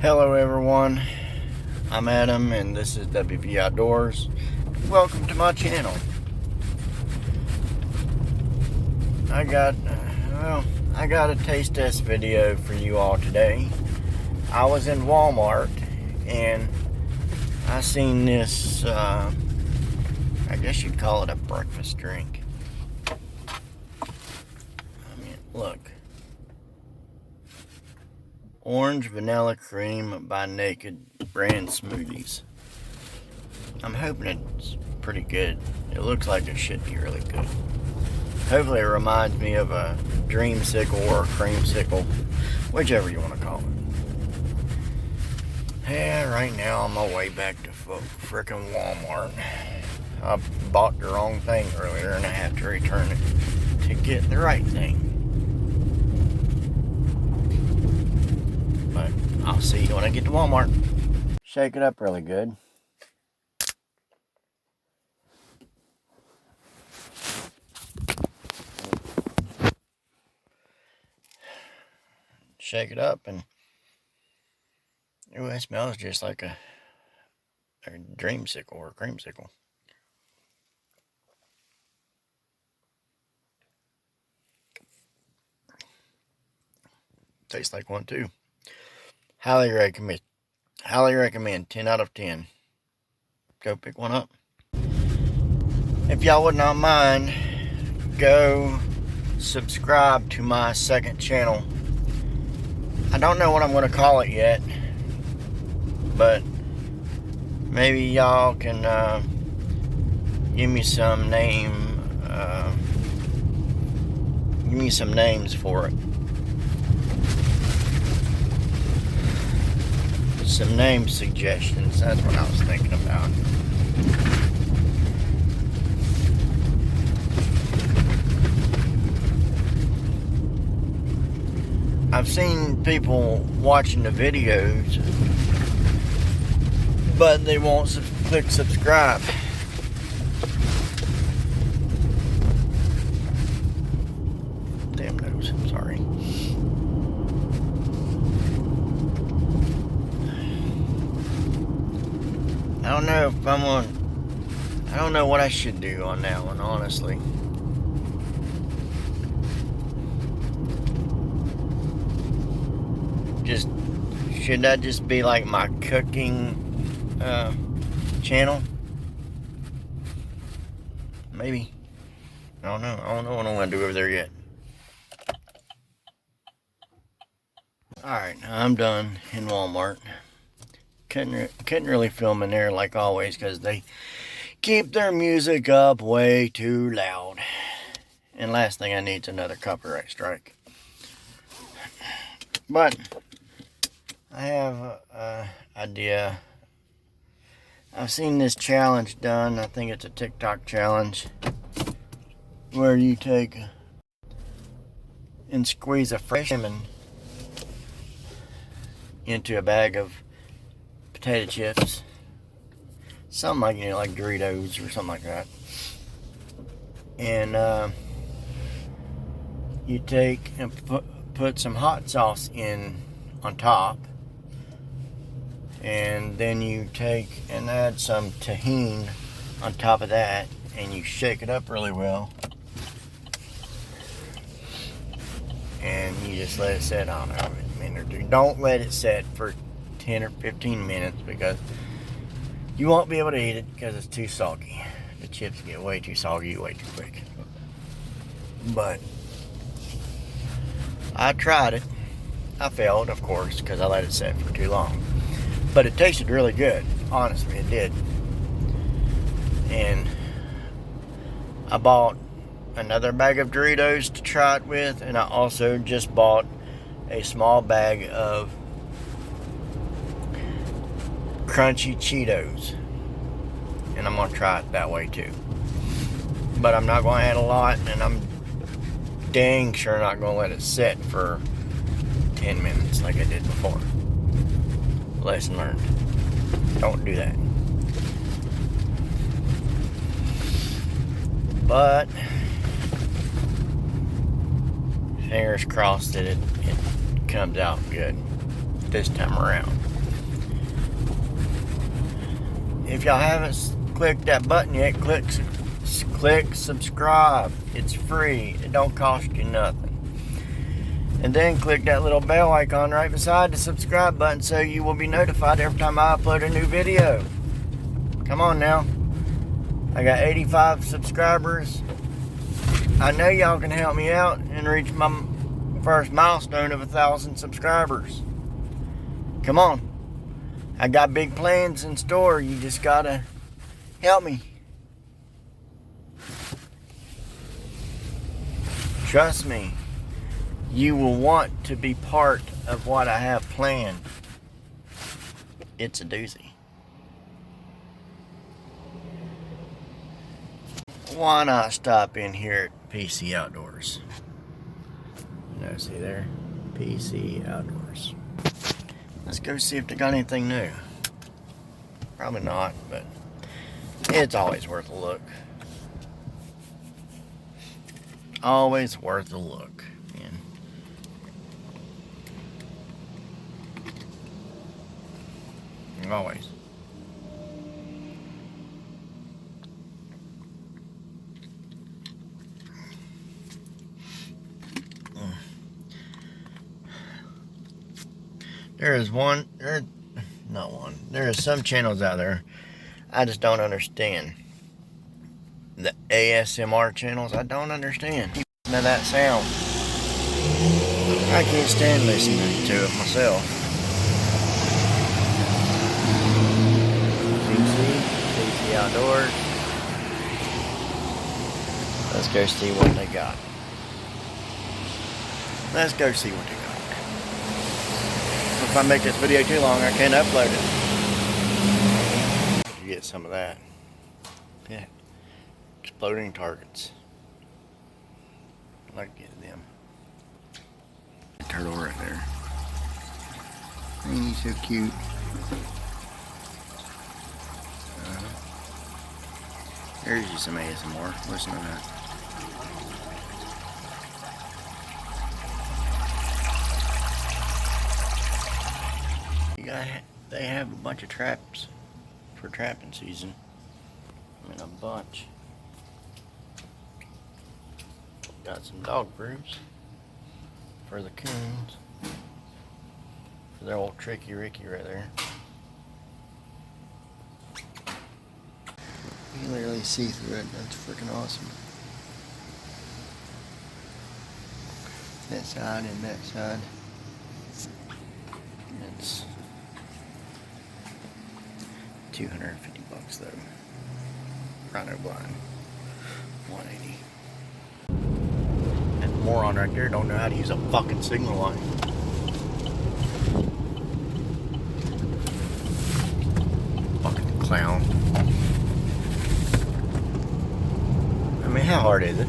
Hello everyone, I'm Adam and this is WV Outdoors. Welcome to my channel. I got a taste test video for you all today. I was in Walmart and I seen this, I guess you'd call it a breakfast drink. I mean, look. Orange Vanilla Cream by Naked brand smoothies. I'm hoping it's pretty good. It looks like it should be really good. Hopefully it reminds me of a dreamsicle or a creamsicle, whichever you want to call it. Yeah, right now on my way back to frickin' Walmart. I bought the wrong thing earlier and I have to return it to get the right thing. But I'll see you when I get to Walmart. Shake it up really good. Shake it up and ooh, it smells just like a dreamsicle or a creamsicle. Tastes like one too. Highly recommend. 10 out of 10. Go pick one up. If y'all would not mind, go subscribe to my second channel. I don't know what I'm going to call it yet, but maybe y'all can give me some names for it. Some name suggestions, that's what I was thinking about. I've seen people watching the videos, but they won't click subscribe. Damn nose, I'm sorry. I don't know what I should do on that one, honestly. Should that just be like my cooking channel? Maybe. I don't know. I don't know what I'm going to do over there yet. Alright, I'm done in Walmart. Couldn't really film in there like always because they keep their music up way too loud. And last thing I need is another copyright strike. But I have an idea. I've seen this challenge done. I think it's a TikTok challenge where you take and squeeze a fresh lemon into a bag of potato chips, something like, like Doritos or something like that, and you take and put some hot sauce in on top, and then you take and add some tahini on top of that, and you shake it up really well, and you just let it sit on a minute or two. Don't let it set for 10 or 15 minutes because you won't be able to eat it because it's too soggy. The chips get way too soggy way too quick. But I tried it. I failed, of course, because I let it set for too long. But it tasted really good. Honestly, it did. And I bought another bag of Doritos to try it with, and I also just bought a small bag of crunchy Cheetos, and I'm gonna try it that way too. But I'm not gonna add a lot, and I'm dang sure not gonna let it sit for 10 minutes like I did before. Lesson learned. Don't do that. But fingers crossed that it comes out good this time around. if y'all haven't clicked that button yet, click subscribe. It's free. It don't cost you nothing. And then click that little bell icon right beside the subscribe button so you will be notified every time I upload a new video. Come on now. I got 85 subscribers. I know y'all can help me out and reach my first milestone of 1,000 subscribers. Come on. I got big plans in store. You just gotta help me. Trust me. You will want to be part of what I have planned. It's a doozy. Why not stop in here at PC Outdoors? No, see there? PC Outdoors. Let's go see if they got anything new. Probably not, but it's always worth a look. Always worth a look. And always. There is some channels out there I just don't understand. The ASMR channels, I don't understand. Now that sound, I can't stand listening to it myself. PC Outdoors. Let's go see what they got. Let's go see what they got. If I make this video too long, I can't upload it. Get some of that. Yeah. Exploding targets. I like getting them. Turtle right there. Ain't he so cute? There's you some ASMR. Listen to that. They have a bunch of traps for trapping season. I mean, a bunch. Got some dog proofs for the coons. For their old Tricky Ricky right there. You can literally see through it. That's freaking awesome. That side and that side. It's $250 though. Rhino blind. 180. That moron right there don't know how to use a fucking signal line. Fucking clown. I mean, how hard is it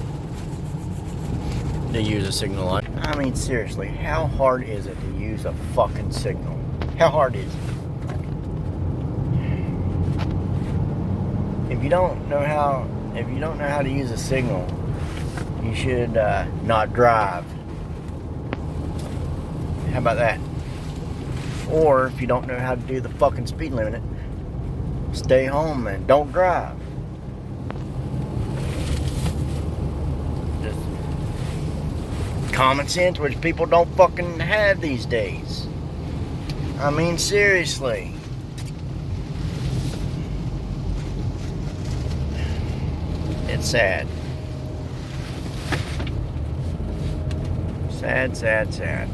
to use a signal line? I mean, seriously, how hard is it to use a fucking signal? How hard is it? If you don't know how to use a signal, you should not drive. How about that? Or if you don't know how to do the fucking speed limit, stay home and don't drive. Just common sense, which people don't fucking have these days. I mean, seriously. It's sad. Sad, sad, sad.